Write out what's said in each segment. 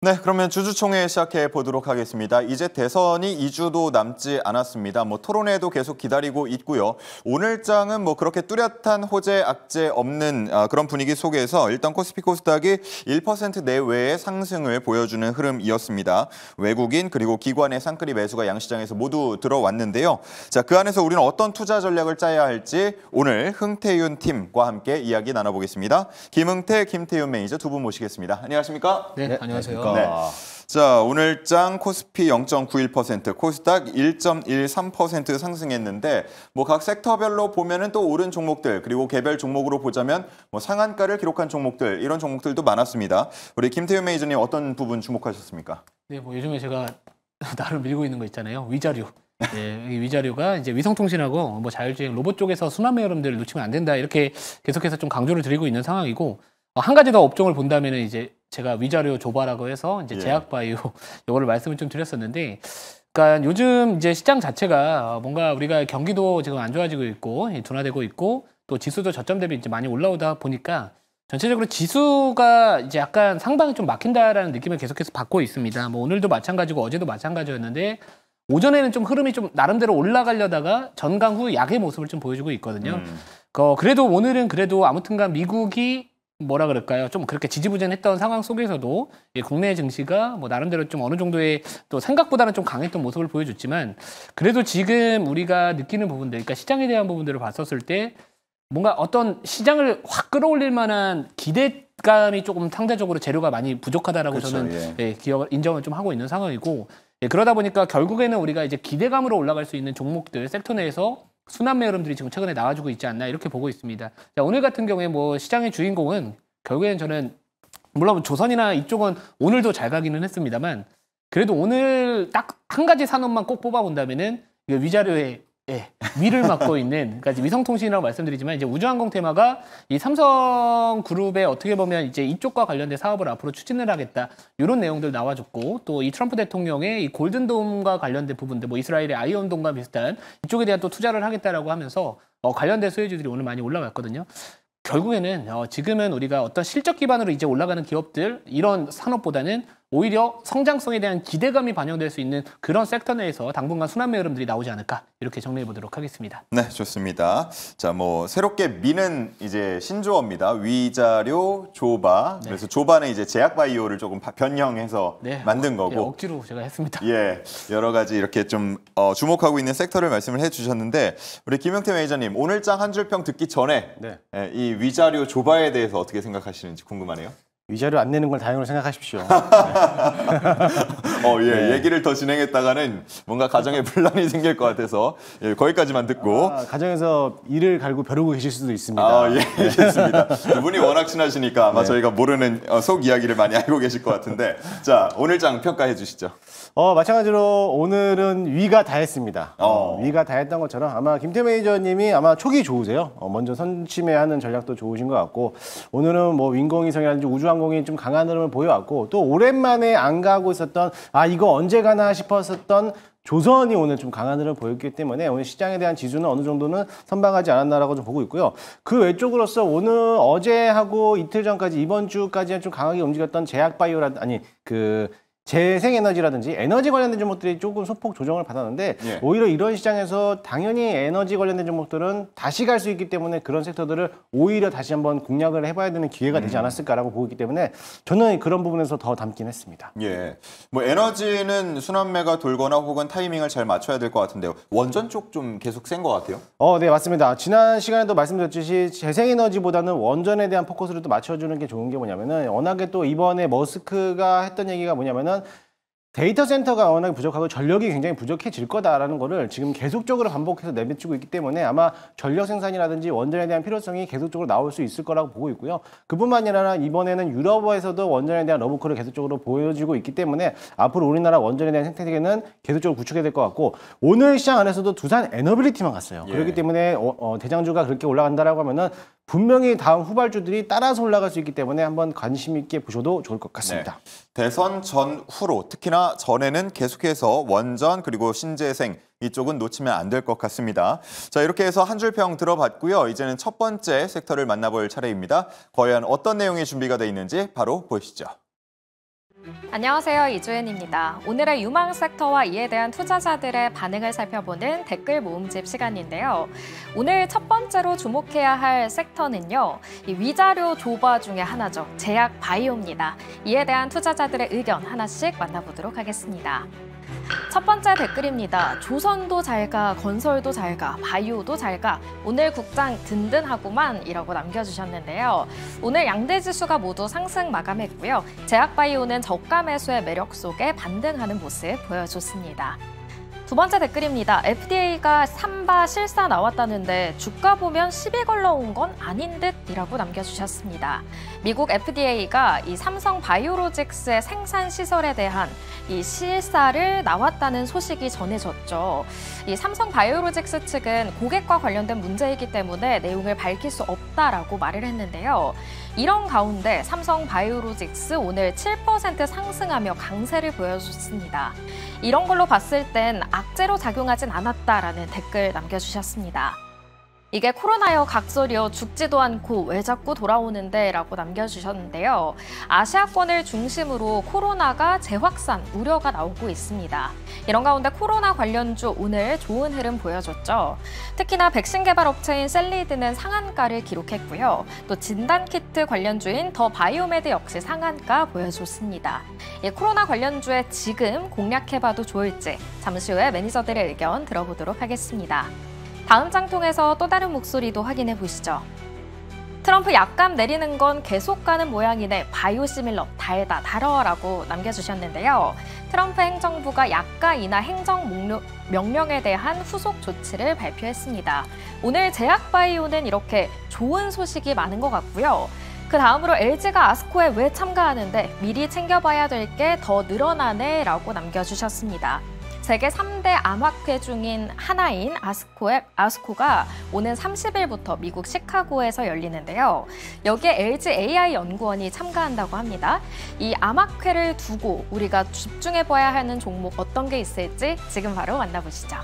네, 그러면 주주총회 시작해 보도록 하겠습니다. 이제 대선이 2주도 남지 않았습니다. 토론회도 계속 기다리고 있고요. 오늘장은 그렇게 뚜렷한 호재, 악재 없는 그런 분위기 속에서 일단 코스피 코스닥이 1% 내외의 상승을 보여주는 흐름이었습니다. 외국인 그리고 기관의 쌍끌이 매수가 양시장에서 모두 들어왔는데요. 자, 그 안에서 우리는 어떤 투자 전략을 짜야 할지 오늘 흥태윤 팀과 함께 이야기 나눠보겠습니다. 김흥태, 김태윤 매니저 두 분 모시겠습니다. 안녕하십니까? 네, 안녕하세요. 네. 자, 오늘장 코스피 0.91%, 코스닥 1.13% 상승했는데 각 섹터별로 보면은 또 오른 종목들 그리고 개별 종목으로 보자면 상한가를 기록한 종목들 이런 종목들도 많았습니다. 우리 김태윤 매니저님 어떤 부분 주목하셨습니까? 네, 요즘에 제가 나름 밀고 있는 거 있잖아요. 위자료. 네, 이 위자료가 이제 위성통신하고 자율주행 로봇 쪽에서 순환매 흐름들을 놓치면 안 된다 이렇게 계속해서 좀 강조를 드리고 있는 상황이고 한 가지 더 업종을 본다면은 이제 제가 위자료 조바라고 해서 이제 제약바이오 이거를 말씀을 좀 드렸었는데, 그러니까 요즘 이제 시장 자체가 뭔가 우리가 경기도 지금 안 좋아지고 있고 둔화되고 있고 또 지수도 저점 대비 이제 많이 올라오다 보니까 전체적으로 지수가 이제 약간 상방이 좀 막힌다라는 느낌을 계속해서 받고 있습니다. 오늘도 마찬가지고 어제도 마찬가지였는데 오전에는 좀 흐름이 좀 나름대로 올라가려다가 전강 후 약의 모습을 좀 보여주고 있거든요. 그래도 오늘은 그래도 아무튼간 미국이 뭐라 그럴까요? 좀 그렇게 지지부진했던 상황 속에서도 국내 증시가 나름대로 좀 어느 정도의 또 생각보다는 좀 강했던 모습을 보여줬지만 그래도 지금 우리가 느끼는 부분들, 그러니까 시장에 대한 부분들을 봤었을 때 뭔가 어떤 시장을 확 끌어올릴 만한 기대감이 조금 상대적으로 재료가 많이 부족하다라고 그렇죠, 저는 인정을 좀 하고 있는 상황이고 그러다 보니까 결국에는 우리가 이제 기대감으로 올라갈 수 있는 종목들 섹터 내에서 순환매 흐름들이 지금 최근에 나와주고 있지 않나 이렇게 보고 있습니다. 자, 오늘 같은 경우에 시장의 주인공은 결국에는 저는 물론 조선이나 이쪽은 오늘도 잘 가기는 했습니다만 그래도 오늘 딱 한 가지 산업만 꼭 뽑아본다면은 위자료의 위를 맡고 있는, 그러니까 위성통신이라고 말씀드리지만 이제 우주항공 테마가 이 삼성그룹의 어떻게 보면 이제 이쪽과 관련된 사업을 앞으로 추진을 하겠다 이런 내용들 나와줬고 또 이 트럼프 대통령의 이 골든돔과 관련된 부분들, 이스라엘의 아이언돔과 비슷한 이쪽에 대한 또 투자를 하겠다라고 하면서 관련된 소유주들이 오늘 많이 올라갔거든요. 결국에는 지금은 우리가 어떤 실적 기반으로 이제 올라가는 기업들 이런 산업보다는 오히려 성장성에 대한 기대감이 반영될 수 있는 그런 섹터 내에서 당분간 순환매 흐름들이 나오지 않을까 이렇게 정리해 보도록 하겠습니다. 네, 좋습니다. 자, 새롭게 미는 이제 신조어입니다. 위자료, 조바. 그래서 조바는 이제 제약바이오를 조금 변형해서 만든 거고. 억지로 제가 했습니다. 여러 가지 이렇게 좀 주목하고 있는 섹터를 말씀을 해주셨는데 우리 김영태 매니저님 오늘장 한 줄 평 듣기 전에 이 위자료 조바에 대해서 어떻게 생각하시는지 궁금하네요. 위자료 안 내는 걸 다행으로 생각하십시오. 얘기를 더 진행했다가는 뭔가 가정에 분란이 생길 것 같아서 거기까지만 듣고. 가정에서 이를 갈고 벼르고 계실 수도 있습니다. 알겠습니다. 두 분이 워낙 친하시니까 아마 저희가 모르는 속 이야기를 많이 알고 계실 것 같은데 자, 오늘장 평가해 주시죠. 마찬가지로 오늘은 위가 다 했습니다. 위가 다 했던 것처럼 아마 김태 매니저님이 아마 촉이 좋으세요. 먼저 선침해하는 전략도 좋으신 것 같고 오늘은 윈공위성이라든지 우주항공이 좀 강한 흐름을 보여왔고 또 오랜만에 안 가고 있었던 이거 언제 가나 싶었었던 조선이 오늘 좀 강한 흐름을 보였기 때문에 오늘 시장에 대한 지수는 어느 정도는 선방하지 않았나라고 좀 보고 있고요. 그 외쪽으로서 오늘 어제하고 이틀 전까지 이번 주까지는 좀 강하게 움직였던 재생에너지라든지 에너지 관련된 종목들이 조금 소폭 조정을 받았는데 오히려 이런 시장에서 당연히 에너지 관련된 종목들은 다시 갈 수 있기 때문에 그런 섹터들을 오히려 다시 한번 공략을 해봐야 되는 기회가 되지 않았을까라고 보고 있기 때문에 저는 그런 부분에서 더 담긴 했습니다. 에너지는 순환매가 돌거나 혹은 타이밍을 잘 맞춰야 될 것 같은데요. 원전 쪽 좀 계속 센 것 같아요. 네, 맞습니다. 지난 시간에도 말씀드렸듯이 재생에너지보다는 원전에 대한 포커스를 또 맞춰주는 게 좋은 게 뭐냐면은 워낙에 또 이번에 머스크가 했던 얘기가 뭐냐면은 데이터 센터가 워낙 부족하고 전력이 굉장히 부족해질 거다라는 거를 지금 계속적으로 반복해서 내비치고 있기 때문에 아마 전력 생산이라든지 원전에 대한 필요성이 계속적으로 나올 수 있을 거라고 보고 있고요. 그뿐만 아니라 이번에는 유럽에서도 원전에 대한 러브콜을 계속적으로 보여주고 있기 때문에 앞으로 우리나라 원전에 대한 생태계는 계속적으로 구축해야 될 것 같고 오늘 시장 안에서도 두산 에너빌리티만 갔어요. 그렇기 때문에 대장주가 그렇게 올라간다라고 하면은 분명히 다음 후발주들이 따라서 올라갈 수 있기 때문에 한번 관심 있게 보셔도 좋을 것 같습니다. 대선 전후로 특히나 전에는 계속해서 원전 그리고 신재생 이쪽은 놓치면 안 될 것 같습니다. 자, 이렇게 해서 한 줄 평 들어봤고요. 이제는 첫 번째 섹터를 만나볼 차례입니다. 과연 어떤 내용이 준비가 돼 있는지 바로 보시죠. 안녕하세요. 이주연입니다. 오늘의 유망 섹터와 이에 대한 투자자들의 반응을 살펴보는 댓글 모음집 시간인데요. 오늘 첫 번째로 주목해야 할 섹터는요. 이 위자료 조바 중에 하나죠. 제약 바이오입니다. 이에 대한 투자자들의 의견 하나씩 만나보도록 하겠습니다. 첫 번째 댓글입니다. 조선도 잘가, 건설도 잘가, 바이오도 잘가, 오늘 국장 든든하구만 이라고 남겨주셨는데요. 오늘 양대 지수가 모두 상승 마감했고요. 제약 바이오는 저가 매수의 매력 속에 반등하는 모습 보여줬습니다. 두 번째 댓글입니다. FDA가 삼바 실사 나왔다는데 주가 보면 시비 걸러온 건 아닌 듯이라고 남겨주셨습니다. 미국 FDA가 이 삼성 바이오로직스의 생산 시설에 대한 이 실사를 나왔다는 소식이 전해졌죠. 이 삼성 바이오로직스 측은 고객과 관련된 문제이기 때문에 내용을 밝힐 수 없다라고 말을 했는데요. 이런 가운데 삼성 바이오로직스 오늘 7% 상승하며 강세를 보여줬습니다. 이런 걸로 봤을 땐 악재로 작용하진 않았다라는 댓글 남겨주셨습니다. 이게 코로나여 각설이여 죽지도 않고 왜 자꾸 돌아오는데 라고 남겨주셨는데요. 아시아권을 중심으로 코로나가 재확산 우려가 나오고 있습니다. 이런 가운데 코로나 관련주 오늘 좋은 흐름 보여줬죠. 특히나 백신 개발 업체인 셀리드는 상한가를 기록했고요. 또 진단키트 관련주인 더 바이오메드 역시 상한가 보여줬습니다. 이 코로나 관련주에 지금 공략해봐도 좋을지 잠시 후에 매니저들의 의견 들어보도록 하겠습니다. 다음 장 통해서 또 다른 목소리도 확인해 보시죠. 트럼프 약값 내리는 건 계속 가는 모양이네. 바이오시밀러 달다 달어라고 남겨주셨는데요. 트럼프 행정부가 약가 인하 행정 명령에 대한 후속 조치를 발표했습니다. 오늘 제약바이오는 이렇게 좋은 소식이 많은 것 같고요. 그 다음으로 LG가 아스코에 왜 참가하는데 미리 챙겨봐야 될 게 더 늘어나네 라고 남겨주셨습니다. 세계 3대 암학회 중인 하나인 아스코가 오는 30일부터 미국 시카고에서 열리는데요. 여기에 LG AI 연구원이 참가한다고 합니다. 이 암학회를 두고 우리가 집중해봐야 하는 종목 어떤 게 있을지 지금 바로 만나보시죠.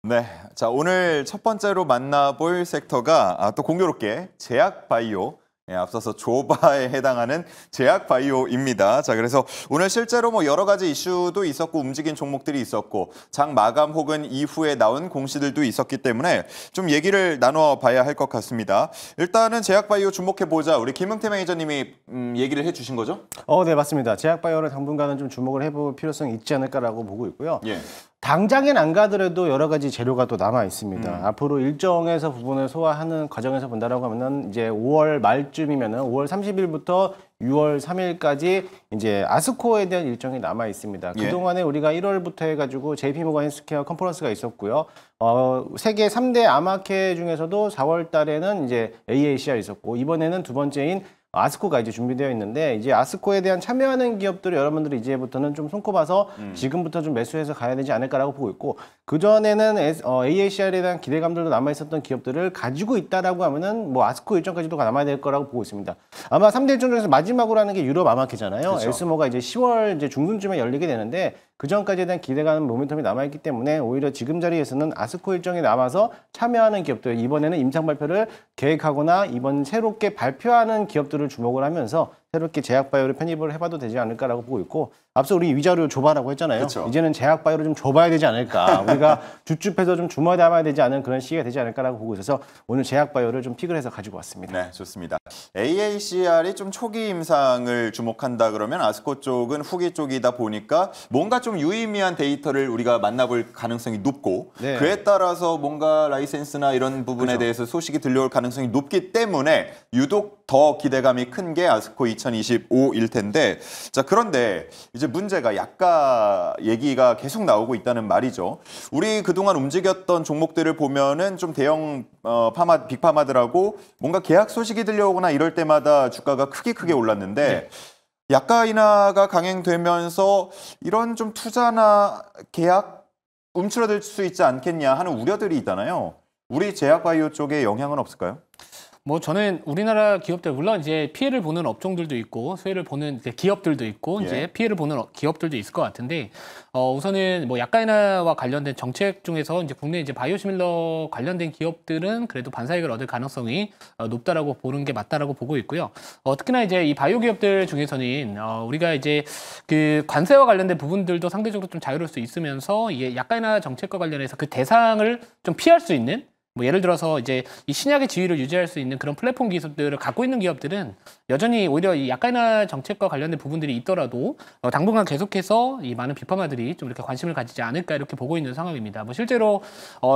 네, 자 오늘 첫 번째로 만나볼 섹터가 또 공교롭게 제약 바이오. 앞서서 조바에 해당하는 제약 바이오입니다. 자, 그래서 오늘 실제로 여러 가지 이슈도 있었고 움직인 종목들이 있었고 장 마감 혹은 이후에 나온 공시들도 있었기 때문에 좀 얘기를 나눠봐야 할 것 같습니다. 일단은 제약 바이오 주목해 보자. 우리 김흥태 매니저님이 얘기를 해주신 거죠? 네, 맞습니다. 제약 바이오를 당분간은 좀 주목을 해볼 필요성이 있지 않을까라고 보고 있고요. 예. 당장엔 안 가더라도 여러 가지 재료가 또 남아 있습니다. 앞으로 일정에서 부분을 소화하는 과정에서 본다라고 하면은 이제 5월 말쯤이면은 5월 30일부터 6월 3일까지 이제 아스코에 대한 일정이 남아 있습니다. 예. 그동안에 우리가 1월부터 해가지고 JP모건 헬스케어 컨퍼런스가 있었고요. 세계 3대 암학회 중에서도 4월 달에는 이제 AACR 있었고 이번에는 두 번째인 아스코가 이제 준비되어 있는데 이제 아스코에 대한 참여하는 기업들을 여러분들이 이제부터는 좀 손꼽아서 지금부터 좀 매수해서 가야 되지 않을까라고 보고 있고 그전에는 AACR에 대한 기대감들도 남아 있었던 기업들을 가지고 있다라고 하면은 뭐 아스코 일정까지도 남아야 될 거라고 보고 있습니다. 아마 3대 일정 중에서 마지막으로 하는 게 유럽 암학회잖아요. 그렇죠. 엘스모가 이제 10월 이제 중순쯤에 열리게 되는데 그 전까지에 대한 기대감, 모멘텀이 남아있기 때문에 오히려 지금 자리에서는 아스코 일정에 남아서 참여하는 기업들, 이번에는 임상 발표를 계획하거나 이번 새롭게 발표하는 기업들을 주목을 하면서 새롭게 제약바이오를 편입을 해봐도 되지 않을까라고 보고 있고 앞서 우리 위자료 줘봐라고 했잖아요. 그렇죠. 이제는 제약바이오를 좀 줘봐야 되지 않을까. 우리가 줍줍해서 좀 주머니 담아야 되지 않은 그런 시기가 되지 않을까라고 보고 있어서 오늘 제약바이오를 좀 픽을 해서 가지고 왔습니다. 네, 좋습니다. AACR이 좀 초기 임상을 주목한다 그러면 아스코 쪽은 후기 쪽이다 보니까 뭔가 좀 유의미한 데이터를 우리가 만나볼 가능성이 높고 네. 그에 따라서 뭔가 라이센스나 이런 부분에 그렇죠. 대해서 소식이 들려올 가능성이 높기 때문에 유독 더 기대감이 큰 게 아스코 2025일 텐데 자 그런데 이제 문제가 약가 얘기가 계속 나오고 있다는 말이죠. 우리 그동안 움직였던 종목들을 보면은 좀 대형 빅파마들하고 뭔가 계약 소식이 들려오거나 이럴 때마다 주가가 크게 올랐는데 네. 약가 인하가 강행되면서 이런 좀 투자나 계약 움츠러들 수 있지 않겠냐 하는 우려들이 있잖아요. 우리 제약바이오 쪽에 영향은 없을까요? 뭐 저는 우리나라 기업들 물론 이제 피해를 보는 업종들도 있고 수혜를 보는 이제 기업들도 있고 이제 피해를 보는 기업들도 있을 것 같은데 우선은 뭐 약가인화와 관련된 정책 중에서 이제 국내 이제 바이오시밀러 관련된 기업들은 그래도 반사이익을 얻을 가능성이 높다라고 보는 게 맞다라고 보고 있고요. 특히나 이제 이 바이오 기업들 중에서는 우리가 이제 그 관세와 관련된 부분들도 상대적으로 좀 자유로울 수 있으면서 이게 약가인화 정책과 관련해서 그 대상을 좀 피할 수 있는 뭐 예를 들어서 이제 이 신약의 지위를 유지할 수 있는 그런 플랫폼 기술들을 갖고 있는 기업들은 여전히 오히려 이 약가인화 정책과 관련된 부분들이 있더라도 당분간 계속해서 이 많은 비파마들이 좀 이렇게 관심을 가지지 않을까 이렇게 보고 있는 상황입니다. 뭐 실제로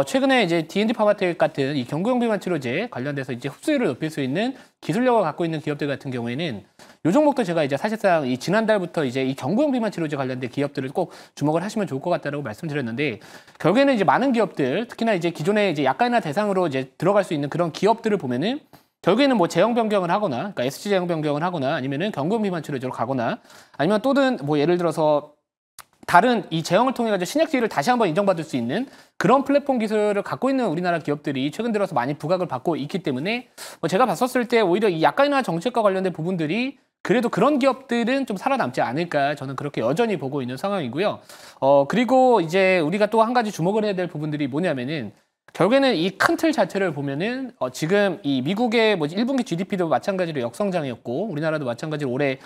최근에 이제 D&D 파마텍 같은 이 경구용 비만 치료제 관련돼서 이제 흡수율을 높일 수 있는 기술력을 갖고 있는 기업들 같은 경우에는 요 종목도 제가 이제 사실상 이 지난달부터 이제 이 경구용 비만 치료제 관련된 기업들을 꼭 주목을 하시면 좋을 것 같다라고 말씀드렸는데 결국에는 이제 많은 기업들 특히나 이제 기존에 이제 약가인화 대상으로 이제 들어갈 수 있는 그런 기업들을 보면은 결국에는 뭐 제형 변경을 하거나 그러니까 SG 제형 변경을 하거나 아니면은 경구용 비만 치료제로 가거나 아니면 또는 뭐 예를 들어서 다른 이 제형을 통해 가지고 신약 지위를 다시 한번 인정받을 수 있는 그런 플랫폼 기술을 갖고 있는 우리나라 기업들이 최근 들어서 많이 부각을 받고 있기 때문에 제가 봤었을 때 오히려 이 약가인화 정책과 관련된 부분들이 그래도 그런 기업들은 좀 살아남지 않을까 저는 그렇게 여전히 보고 있는 상황이고요. 그리고 이제 우리가 또 한 가지 주목을 해야 될 부분들이 뭐냐면은 결국에는 이 큰 틀 자체를 보면은 지금 이 미국의 뭐 1분기 GDP도 마찬가지로 역성장이었고 우리나라도 마찬가지로 올해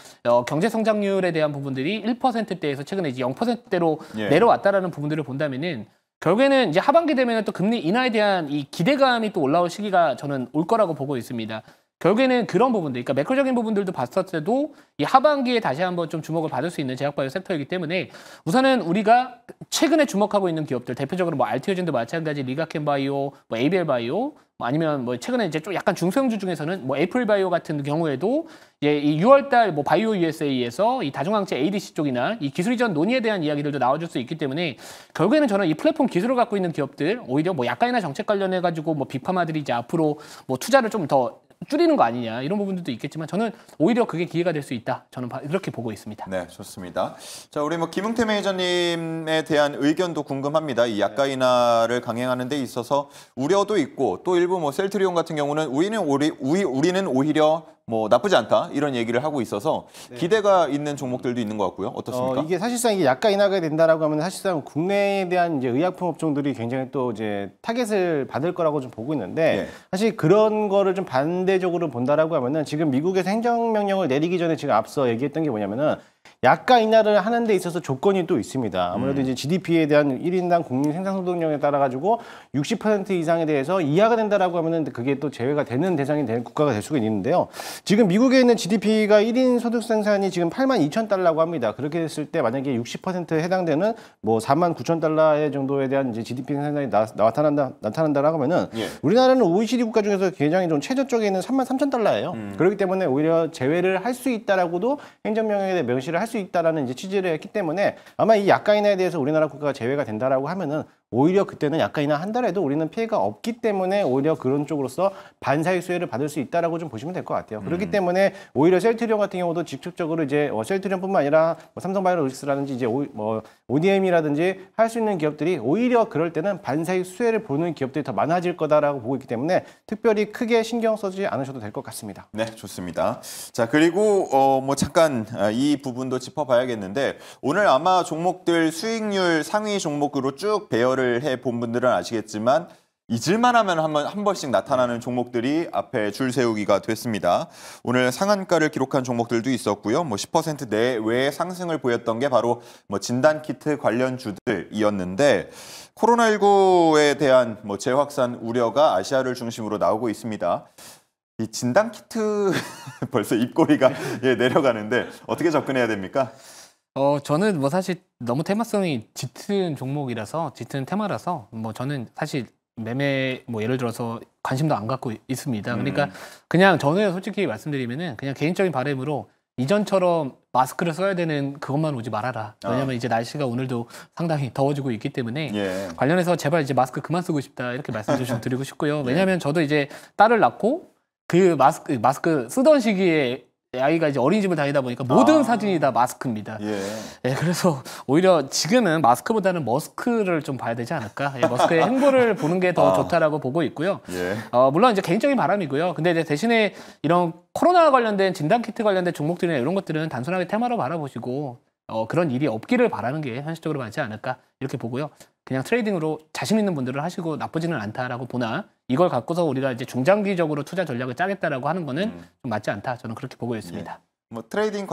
경제 성장률에 대한 부분들이 1%대에서 최근에 이제 0%대로 내려왔다라는 부분들을 본다면은 결국에는 이제 하반기 되면은 또 금리 인하에 대한 이 기대감이 또 올라올 시기가 저는 올 거라고 보고 있습니다. 결국에는 그런 부분들, 그러니까 매크로적인 부분들도 봤을 때도 이 하반기에 다시 한번 좀 주목을 받을 수 있는 제약바이오 섹터이기 때문에 우선은 우리가 최근에 주목하고 있는 기업들, 대표적으로 뭐 알티오젠도 마찬가지, 리가켄바이오, 뭐 ABL바이오, 아니면 뭐 최근에 이제 좀 약간 중소형주 중에서는 뭐 애플바이오 같은 경우에도 이 6월달 뭐 바이오 USA에서 이 다중항체 ADC 쪽이나 이 기술 이전 논의에 대한 이야기들도 나와줄 수 있기 때문에 결국에는 저는 이 플랫폼 기술을 갖고 있는 기업들 오히려 뭐 약간이나 정책 관련해 가지고 뭐 비파마들이 이제 앞으로 뭐 투자를 좀 더 줄이는 거 아니냐 이런 부분들도 있겠지만 저는 오히려 그게 기회가 될 수 있다. 저는 이렇게 보고 있습니다. 네, 좋습니다. 자, 우리 뭐 김웅태 매니저님에 대한 의견도 궁금합니다. 이 약가인화를 강행하는 데 있어서 우려도 있고 또 일부 뭐 셀트리온 같은 경우는 우리는 오히려 뭐 나쁘지 않다 이런 얘기를 하고 있어서 기대가 있는 종목들도 있는 것 같고요. 어떻습니까? 이게 사실상 이게 약가 인하가 된다라고 하면 사실상 국내에 대한 이제 의약품 업종들이 굉장히 또 이제 타겟을 받을 거라고 좀 보고 있는데 사실 그런 거를 좀 반대적으로 본다라고 하면은 지금 미국에서 행정명령을 내리기 전에 지금 앞서 얘기했던 게 뭐냐면은 약가 인하를 하는 데 있어서 조건이 또 있습니다. 아무래도 이제 GDP에 대한 1인당 국민 생산소득량에 따라 가지고 60% 이상에 대해서 이하가 된다라고 하면은 그게 또 제외가 되는 대상이 되는 국가가 될 수가 있는데요. 지금 미국에 있는 GDP가 1인 소득 생산이 지금 82,000달러라고 합니다. 그렇게 됐을 때 만약에 60%에 해당되는 뭐 49,000달러 정도에 대한 이제 GDP 생산이 나타난다라고 하면은 우리나라는 OECD 국가 중에서 굉장히 좀 최저 쪽에 있는 33,000달러예요. 그렇기 때문에 오히려 제외를 할 수 있다라고도 행정명령에 대해 명시를 할 수 있다라는 이제 취지를 했기 때문에 아마 이 약가 인하에 대해서 우리나라 국가가 제외가 된다라고 하면은 오히려 그때는 약가 인하 한다라도 우리는 피해가 없기 때문에 오히려 그런 쪽으로서 반사익 수혜를 받을 수 있다라고 좀 보시면 될 것 같아요. 그렇기 때문에 오히려 셀트리온 같은 경우도 직접적으로 이제 셀트리온뿐만 아니라 뭐 삼성바이오로직스라든지 이제 ODM이라든지 할 수 있는 기업들이 오히려 그럴 때는 반사익 수혜를 보는 기업들이 더 많아질 거다라고 보고 있기 때문에 특별히 크게 신경 쓰지 않으셔도 될 것 같습니다. 네, 좋습니다. 자, 그리고 뭐 잠깐 이 부분도 짚어봐야겠는데 오늘 아마 종목들 수익률 상위 종목으로 쭉 배열을 해본 분들은 아시겠지만 잊을만 하면 한 번씩 나타나는 종목들이 앞에 줄 세우기가 됐습니다. 오늘 상한가를 기록한 종목들도 있었고요. 뭐 10% 내외의 상승을 보였던 게 바로 뭐 진단키트 관련주들이었는데 코로나19에 대한 뭐 재확산 우려가 아시아를 중심으로 나오고 있습니다. 이 진단키트 벌써 입꼬리가 내려가는데 어떻게 접근해야 됩니까? 저는 뭐 사실 너무 테마성이 짙은 종목이라서 짙은 테마라서 뭐 저는 사실 매매 뭐 예를 들어서 관심도 안 갖고 있습니다. 그러니까 그냥 저는 솔직히 말씀드리면은 그냥 개인적인 바람으로 이전처럼 마스크를 써야 되는 그것만 오지 말아라. 왜냐면 이제 날씨가 오늘도 상당히 더워지고 있기 때문에 관련해서 제발 이제 마스크 그만 쓰고 싶다 이렇게 말씀 좀 드리고 싶고요. 왜냐면 저도 이제 딸을 낳고 그 마스크 쓰던 시기에 아이가 이제 어린이집을 다니다 보니까 모든 사진이 다 마스크입니다. 예. 예, 그래서 오히려 지금은 마스크보다는 머스크를 좀 봐야 되지 않을까? 예, 머스크의 행보를 보는 게 더 좋다라고 보고 있고요. 예. 물론 이제 개인적인 바람이고요. 근데 이제 대신에 이런 코로나 관련된 진단키트 관련된 종목들이나 이런 것들은 단순하게 테마로 바라보시고 그런 일이 없기를 바라는 게 현실적으로 맞지 않을까 이렇게 보고요. 그냥 트레이딩으로 자신 있는 분들을 하시고 나쁘지는 않다라고 보나 이걸 갖고서 우리가 이제 중장기적으로 투자 전략을 짜겠다라고 하는 거는 좀 맞지 않다. 저는 그렇게 보고 있습니다. 뭐 트레이딩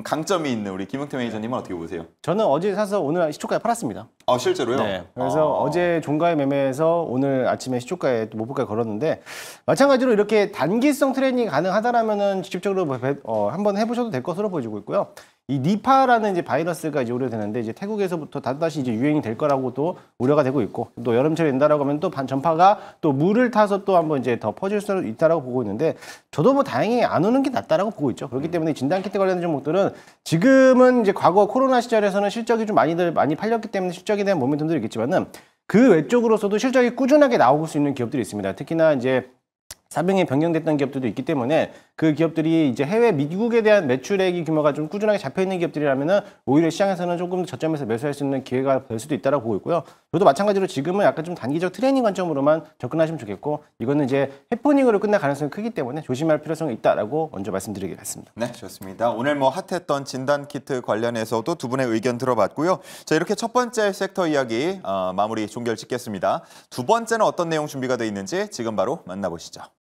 강점이 있는 우리 김용태 매니저님은 어떻게 보세요? 저는 어제 사서 오늘 시초가에 팔았습니다. 실제로요? 네. 그래서 어제 종가에 매매해서 오늘 아침에 시초가에 또 목표가에 걸었는데 마찬가지로 이렇게 단기성 트레이딩이 가능하다라면은 직접적으로 한번 해보셔도 될 것으로 보여지고 있고요. 이 니파라는 이제 바이러스가 이제 우려되는데 이제 태국에서부터 다시 이제 유행이 될 거라고 또 우려가 되고 있고 또 여름철에 된다라고 하면 또 전파가 또 물을 타서 또 한번 이제 더 퍼질 수 있다라고 보고 있는데 저도 뭐 다행히 안 오는 게 낫다라고 보고 있죠. 그렇기 때문에 진단키트 관련된 종목들은 지금은 이제 과거 코로나 시절에서는 실적이 좀 많이 팔렸기 때문에 실적에 대한 모멘텀들이 있겠지만은 그 외적으로서도 실적이 꾸준하게 나올 수 있는 기업들이 있습니다. 특히나 이제 사병이 변경됐던 기업들도 있기 때문에 그 기업들이 이제 해외 미국에 대한 매출액이 규모가 좀 꾸준하게 잡혀 있는 기업들이라면은 오히려 시장에서는 조금 더 저점에서 매수할 수 있는 기회가 될 수도 있다고 보고 있고요. 저도 마찬가지로 지금은 약간 좀 단기적 트레이닝 관점으로만 접근하시면 좋겠고 이거는 이제 해프닝으로 끝날 가능성이 크기 때문에 조심할 필요성이 있다라고 먼저 말씀드리겠습니다. 네, 좋습니다. 오늘 뭐 핫했던 진단키트 관련해서도 두 분의 의견 들어봤고요. 자, 이렇게 첫 번째 섹터 이야기 마무리 종결 짓겠습니다. 두 번째는 어떤 내용 준비가 돼 있는지 지금 바로 만나보시죠.